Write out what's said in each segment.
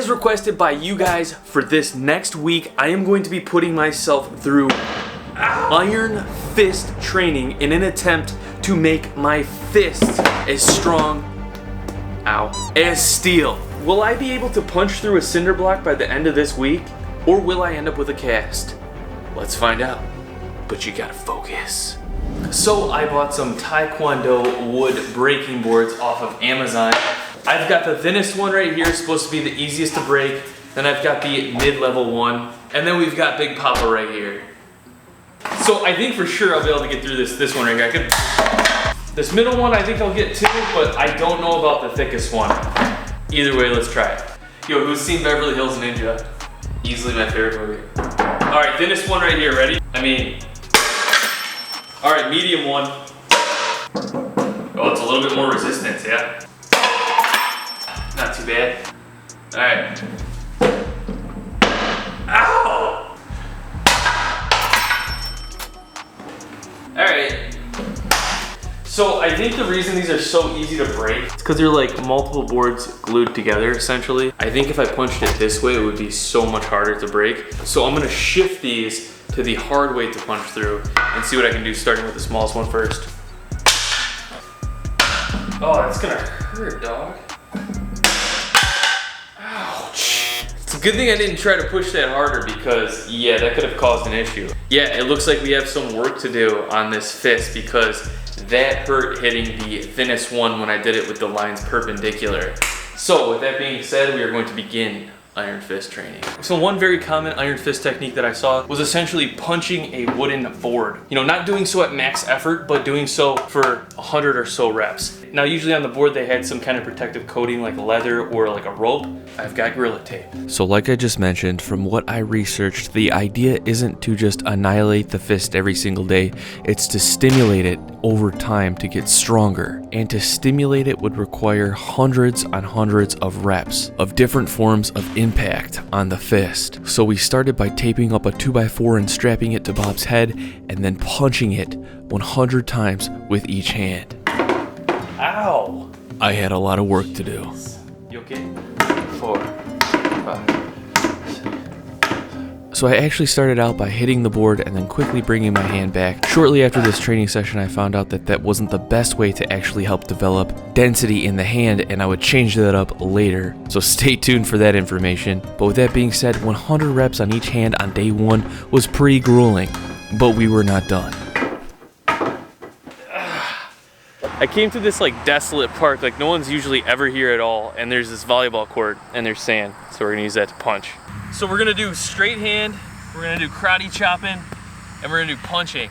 as requested by you guys, for this next week, I am going to be putting myself through iron fist training in an attempt to make my fists as strong, as steel. Will I be able to punch through a cinder block by the end of this week, or will I end up with a cast? Let's find out, but you gotta focus. So I bought some Taekwondo wood breaking boards off of Amazon. I've got the thinnest one right here, supposed to be the easiest to break. Then I've got the mid-level one, and then we've got Big Papa right here. So I think for sure I'll be able to get through this one right here. This middle one I think I'll get too, but I don't know about the thickest one. Either way, let's try it. Yo, who's seen Beverly Hills Ninja? Easily my favorite movie. All right, thinnest one right here, ready? All right, medium one. Oh, it's a little bit more resistance, yeah? Not too bad. All right. Ow! All right. So I think the reason these are so easy to break is because they're like multiple boards glued together, essentially. I think if I punched it this way, it would be so much harder to break. So I'm gonna shift these to the hard way to punch through and see what I can do, starting with the smallest one first. Oh, that's gonna hurt, dog. Ouch. It's a good thing I didn't try to push that harder because, yeah, that could have caused an issue. Yeah, it looks like we have some work to do on this fist because that hurt hitting the thinnest one when I did it with the lines perpendicular. So with that being said, we are going to begin iron fist training. So one very common iron fist technique that I saw was essentially punching a wooden board. You know, not doing so at max effort, but doing so for 100 or so reps. Now usually on the board they had some kind of protective coating like leather or like a rope. I've got Gorilla Tape. So like I just mentioned, from what I researched, the idea isn't to just annihilate the fist every single day, it's to stimulate it over time to get stronger. And to stimulate it would require hundreds on hundreds of reps of different forms of impact on the fist. So we started by taping up a 2x4 and strapping it to Bob's head and then punching it 100 times with each hand. Ow! I had a lot of work to do. You okay? 4, 5. So I actually started out by hitting the board and then quickly bringing my hand back. Shortly after this training session, I found out that that wasn't the best way to actually help develop density in the hand, and I would change that up later. So stay tuned for that information. But with that being said, 100 reps on each hand on day one was pretty grueling, but we were not done. I came to this like desolate park, like no one's usually ever here at all, and there's this volleyball court and there's sand, so we're gonna use that to punch. So we're gonna do straight hand, we're gonna do karate chopping, and we're gonna do punching.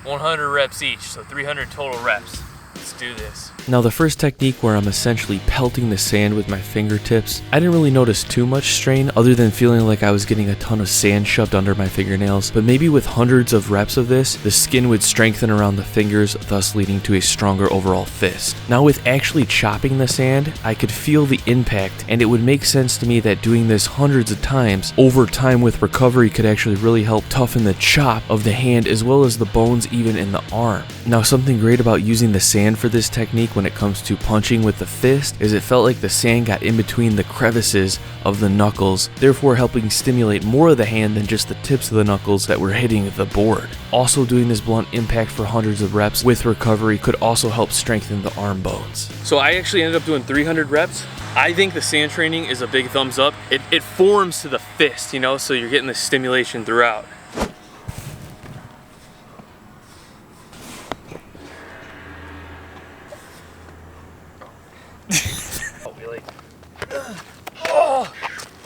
100 reps each, so 300 total reps. Let's do this. Now the first technique, where I'm essentially pelting the sand with my fingertips, I didn't really notice too much strain other than feeling like I was getting a ton of sand shoved under my fingernails, but maybe with hundreds of reps of this, the skin would strengthen around the fingers, thus leading to a stronger overall fist. Now with actually chopping the sand, I could feel the impact, and it would make sense to me that doing this hundreds of times over time with recovery could actually really help toughen the chop of the hand as well as the bones even in the arm. Now something great about using the sand for this technique when it comes to punching with the fist is it felt like the sand got in between the crevices of the knuckles, therefore helping stimulate more of the hand than just the tips of the knuckles that were hitting the board. Also, doing this blunt impact for hundreds of reps with recovery could also help strengthen the arm bones. So I actually ended up doing 300 reps. I think the sand training is a big thumbs up. It forms to the fist, you know, so you're getting the stimulation throughout.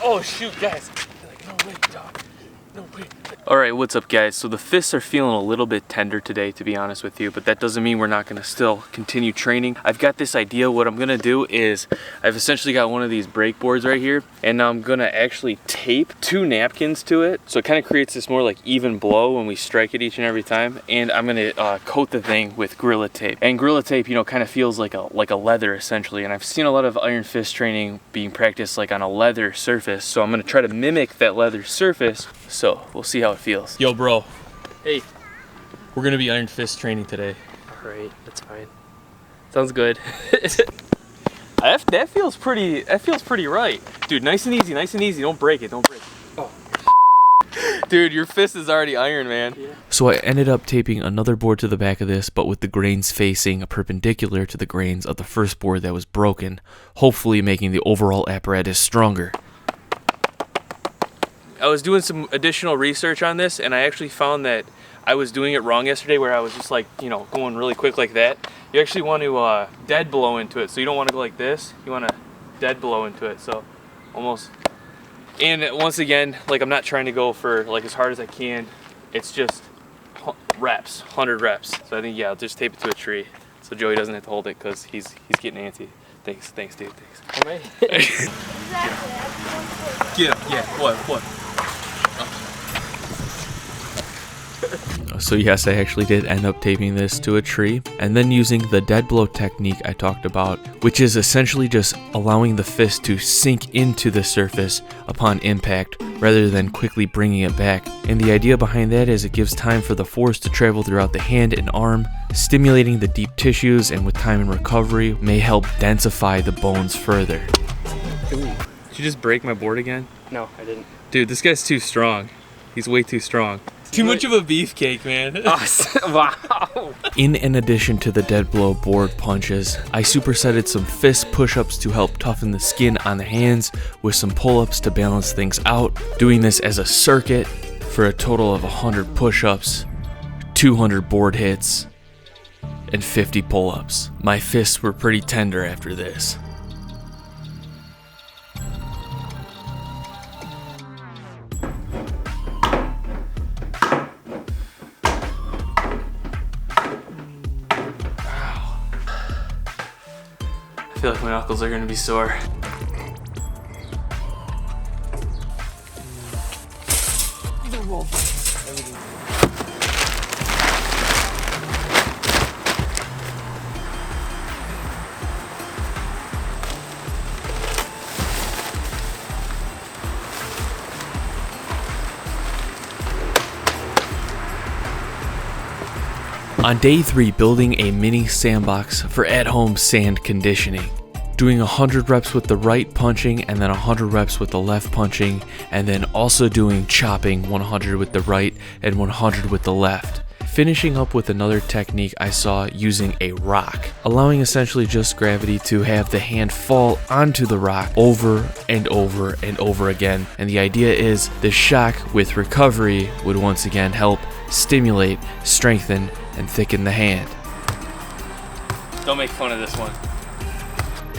Oh shoot, guys. Like, no way, dog. No way. Alright, what's up guys? So the fists are feeling a little bit tender today, to be honest with you, but that doesn't mean we're not gonna still continue training. I've got this idea. What I'm gonna do is I've essentially got one of these break boards right here, and now I'm gonna actually tape 2 napkins to it, so it kind of creates this more like even blow when we strike it each and every time. And I'm gonna coat the thing with Gorilla Tape. And Gorilla Tape, you know, kind of feels like a leather essentially, and I've seen a lot of iron fist training being practiced like on a leather surface, so I'm gonna try to mimic that leather surface. So we'll see how it feels. Yo bro. Hey. We're gonna be iron fist training today. Alright, that's fine. Sounds good. That feels pretty right. Dude, nice and easy, nice and easy. Don't break it, don't break it. Oh. Dude, your fist is already iron, man. Yeah. So I ended up taping another board to the back of this, but with the grains facing perpendicular to the grains of the first board that was broken, hopefully making the overall apparatus stronger. I was doing some additional research on this, and I actually found that I was doing it wrong yesterday, where I was just like, you know, going really quick like that. You actually want to dead blow into it, so you don't want to go like this. You want to dead blow into it, so almost. And once again, like, I'm not trying to go for like as hard as I can. It's just reps, 100 reps. So I think, yeah, I'll just tape it to a tree so Joey doesn't have to hold it, because he's getting antsy. Thanks, dude, thanks. All right. Yeah, what? So yes, I actually did end up taping this to a tree, and then using the dead blow technique I talked about, which is essentially just allowing the fist to sink into the surface upon impact rather than quickly bringing it back. And the idea behind that is it gives time for the force to travel throughout the hand and arm, stimulating the deep tissues, and with time and recovery may help densify the bones further. Ooh. Did you just break my board again? No, I didn't. Dude, this guy's too strong. He's way too strong. Too much of a beefcake, man. Wow. In addition to the dead blow board punches, I supersetted some fist push-ups to help toughen the skin on the hands with some pull-ups to balance things out, doing this as a circuit for a total of 100 push-ups, 200 board hits, and 50 pull-ups. My fists were pretty tender after this. I feel like my knuckles are gonna be sore. On day 3, building a mini sandbox for at-home sand conditioning. Doing 100 reps with the right punching, and then 100 reps with the left punching, and then also doing chopping, 100 with the right and 100 with the left. Finishing up with another technique I saw using a rock, allowing essentially just gravity to have the hand fall onto the rock over and over and over again. And the idea is the shock with recovery would once again help stimulate, strengthen, and thicken the hand. Don't make fun of this one.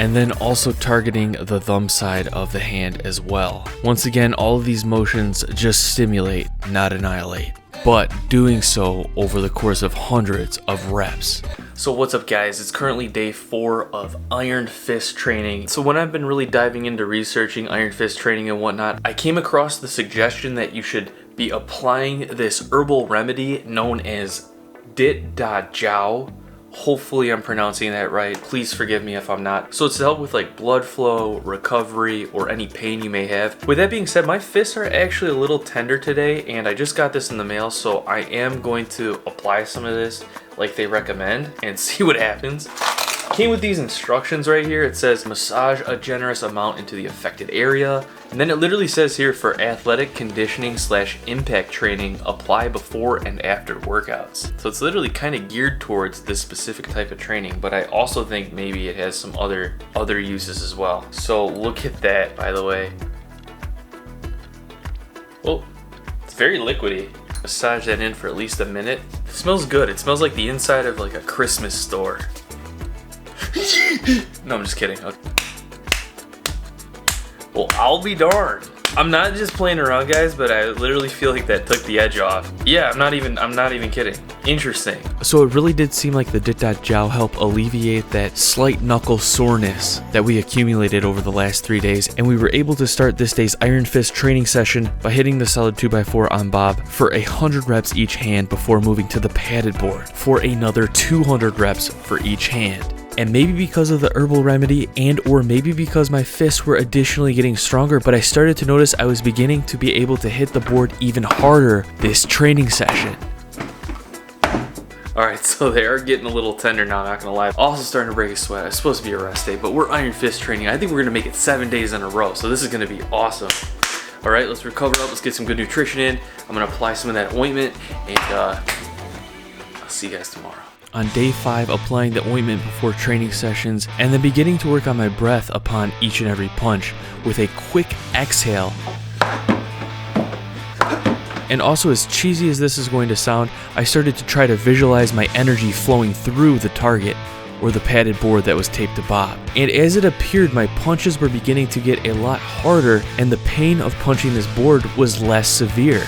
And then also targeting the thumb side of the hand as well. Once again, all of these motions just stimulate, not annihilate, but doing so over the course of hundreds of reps. So what's up, guys? It's currently day 4 of Iron Fist training. So when I've been really diving into researching Iron Fist training and whatnot, I came across the suggestion that you should be applying this herbal remedy known as Dit Da Jiao. Hopefully I'm pronouncing that right. Please forgive me if I'm not. So it's to help with like blood flow, recovery, or any pain you may have. With that being said, my fists are actually a little tender today, and I just got this in the mail, so I am going to apply some of this like they recommend and see what happens. Came with these instructions right here. It says massage a generous amount into the affected area. And then it literally says here, for athletic conditioning / impact training, apply before and after workouts. So it's literally kind of geared towards this specific type of training, but I also think maybe it has some other uses as well. So look at that, by the way. Oh, it's very liquidy. Massage that in for at least a minute. It smells good. It smells like the inside of like a Christmas store. No, I'm just kidding. Okay. Well, I'll be darned. I'm not just playing around, guys, but I literally feel like that took the edge off. Yeah, I'm not even kidding. Interesting. So it really did seem like the Dit Da Jiao helped alleviate that slight knuckle soreness that we accumulated over the last 3 days, and we were able to start this day's Iron Fist training session by hitting the solid 2x4 on Bob for 100 reps each hand before moving to the padded board for another 200 reps for each hand. And maybe because of the herbal remedy, and or maybe because my fists were additionally getting stronger, but I started to notice I was beginning to be able to hit the board even harder this training session. Alright, so they are getting a little tender now, not gonna lie. Also starting to break a sweat. It's supposed to be a rest day, but we're iron fist training. I think we're gonna make it 7 days in a row, so this is gonna be awesome. Alright, let's recover up, let's get some good nutrition in. I'm gonna apply some of that ointment, and I'll see you guys tomorrow. On day 5, applying the ointment before training sessions, and then beginning to work on my breath upon each and every punch with a quick exhale. And also, as cheesy as this is going to sound, I started to try to visualize my energy flowing through the target, or the padded board that was taped to Bob. And as it appeared, my punches were beginning to get a lot harder, and the pain of punching this board was less severe.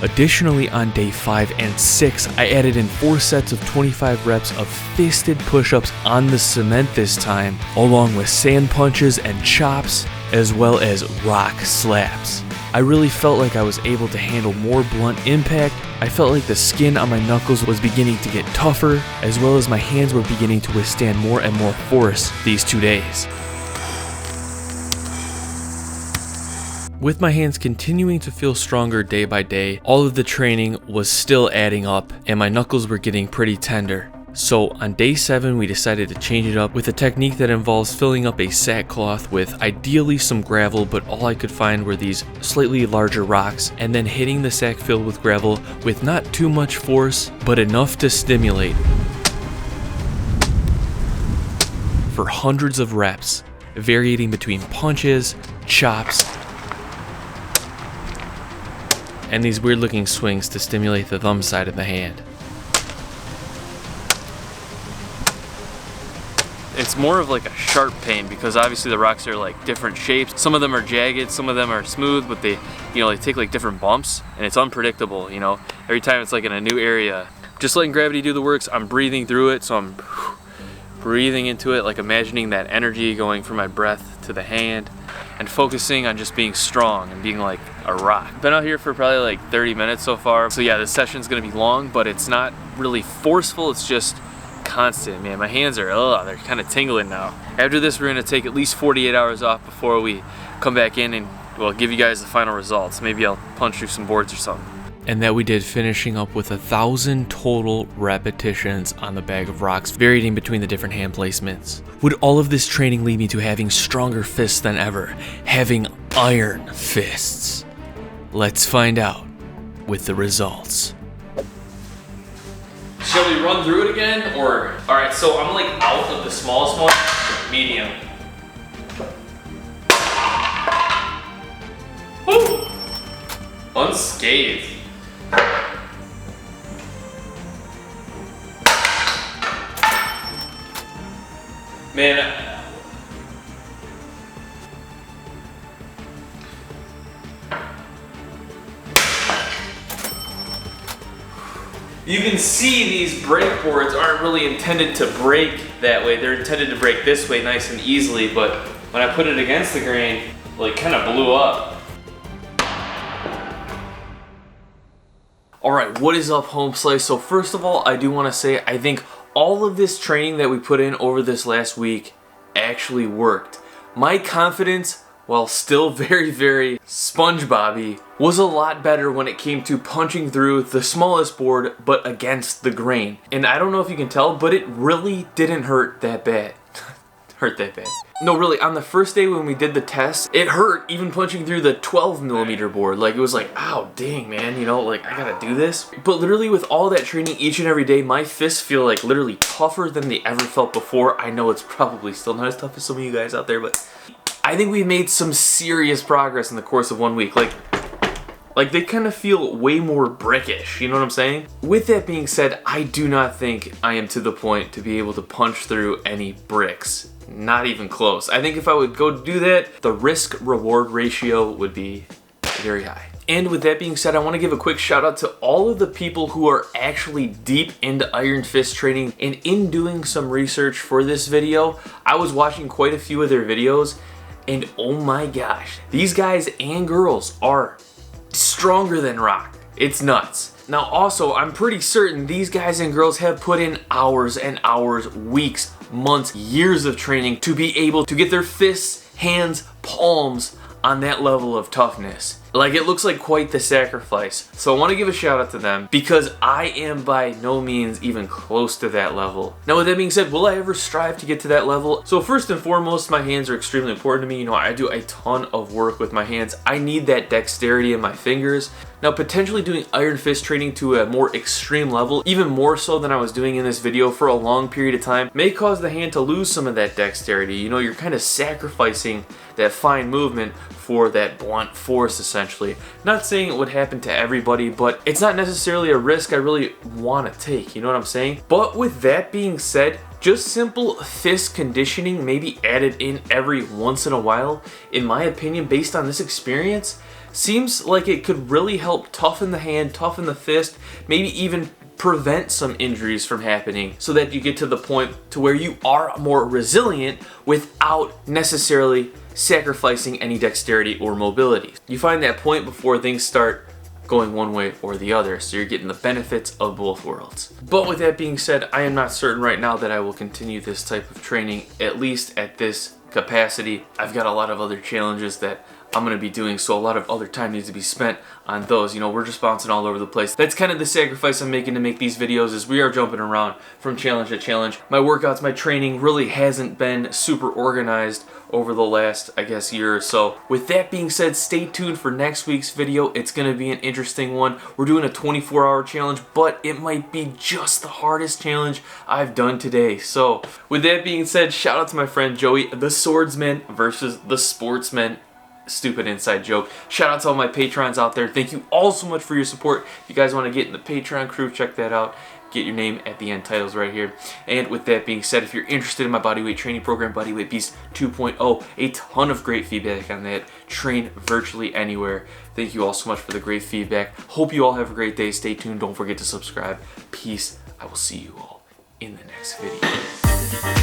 Additionally, on day 5 and 6, I added in 4 sets of 25 reps of fisted push-ups on the cement this time, along with sand punches and chops, as well as rock slaps. I really felt like I was able to handle more blunt impact. I felt like the skin on my knuckles was beginning to get tougher, as well as my hands were beginning to withstand more and more force these 2 days. With my hands continuing to feel stronger day by day, all of the training was still adding up, and my knuckles were getting pretty tender. So on day 7, we decided to change it up with a technique that involves filling up a sackcloth with ideally some gravel, but all I could find were these slightly larger rocks, and then hitting the sack filled with gravel with not too much force, but enough to stimulate for hundreds of reps, varying between punches, chops, and these weird looking swings to stimulate the thumb side of the hand. It's more of like a sharp pain because obviously the rocks are like different shapes. Some of them are jagged, some of them are smooth, but they take like different bumps, and it's unpredictable, Every time it's like in a new area. Just letting gravity do the works. I'm breathing through it, so I'm breathing into it, like imagining that energy going from my breath to the hand and focusing on just being strong and being like a rock. Been out here for probably like 30 minutes so far. So yeah, this session's gonna be long, but it's not really forceful, it's just constant. Man, my hands are, they're kind of tingling now. After this, we're gonna take at least 48 hours off before we come back in and, well, give you guys the final results. Maybe I'll punch through some boards or something. And that we did, finishing up with 1,000 total repetitions on the bag of rocks, varying between the different hand placements. Would all of this training lead me to having stronger fists than ever, having iron fists? Let's find out with the results. Shall we run through it again, or? All right, so I'm like out of the smallest one, medium. Woo! Unscathed. Man, you can see these brake boards aren't really intended to break that way. They're intended to break this way nice and easily, but when I put it against the grain, like kind of blew up. Alright, what is up, home slice? So first of all, I do want to say I think all of this training that we put in over this last week actually worked. My confidence, while still very, very SpongeBob-y, was a lot better when it came to punching through the smallest board but against the grain. And I don't know if you can tell, but it really didn't hurt that bad. Hurt that bad. No, really, on the first day when we did the test, it hurt even punching through the 12mm board. Like, it was like, ow, dang, man, like, I gotta do this. But literally with all that training each and every day, my fists feel like literally tougher than they ever felt before. I know it's probably still not as tough as some of you guys out there, but I think we made some serious progress in the course of 1 week. Like they kind of feel way more brickish, you know what I'm saying? With that being said, I do not think I am to the point to be able to punch through any bricks. Not even close. I think if I would go do that, the risk-reward ratio would be very high. And with that being said, I want to give a quick shout out to all of the people who are actually deep into iron fist training, and in doing some research for this video, I was watching quite a few of their videos, and oh my gosh, these guys and girls are stronger than rock. It's nuts. Now also, I'm pretty certain these guys and girls have put in hours and hours, weeks, months, years of training to be able to get their fists, hands, palms on that level of toughness. Like, it looks like quite the sacrifice. So I want to give a shout out to them because I am by no means even close to that level. Now with that being said, will I ever strive to get to that level? So first and foremost, my hands are extremely important to me. You know, I do a ton of work with my hands. I need that dexterity in my fingers. Now potentially doing iron fist training to a more extreme level, even more so than I was doing in this video for a long period of time, may cause the hand to lose some of that dexterity. You know, you're kind of sacrificing that fine movement for that blunt force essentially. Not saying it would happen to everybody, but it's not necessarily a risk I really want to take, you know what I'm saying? But with that being said, just simple fist conditioning, maybe added in every once in a while, in my opinion, based on this experience, seems like it could really help toughen the hand, toughen the fist, maybe even prevent some injuries from happening so that you get to the point to where you are more resilient without necessarily sacrificing any dexterity or mobility. You find that point before things start going one way or the other, so you're getting the benefits of both worlds. But with that being said, I am not certain right now that I will continue this type of training, at least at this capacity. I've got a lot of other challenges that I'm going to be doing, so a lot of other time needs to be spent on those. You know, we're just bouncing all over the place. That's kind of the sacrifice I'm making to make these videos, is we are jumping around from challenge to challenge. My workouts, my training really hasn't been super organized over the last, I guess, year or so. With that being said, stay tuned for next week's video. It's going to be an interesting one. We're doing a 24-hour challenge, but it might be just the hardest challenge I've done today. So with that being said, shout out to my friend Joey, the swordsman versus the sportsman. Stupid inside joke. Shout out to all my patrons out there. Thank you all so much for your support. If you guys want to get in the Patreon crew, check that out. Get your name at the end, titles right here. And with that being said, if you're interested in my bodyweight training program, Bodyweight Beast 2.0, a ton of great feedback on that. Train virtually anywhere. Thank you all so much for the great feedback. Hope you all have a great day. Stay tuned. Don't forget to subscribe. Peace. I will see you all in the next video.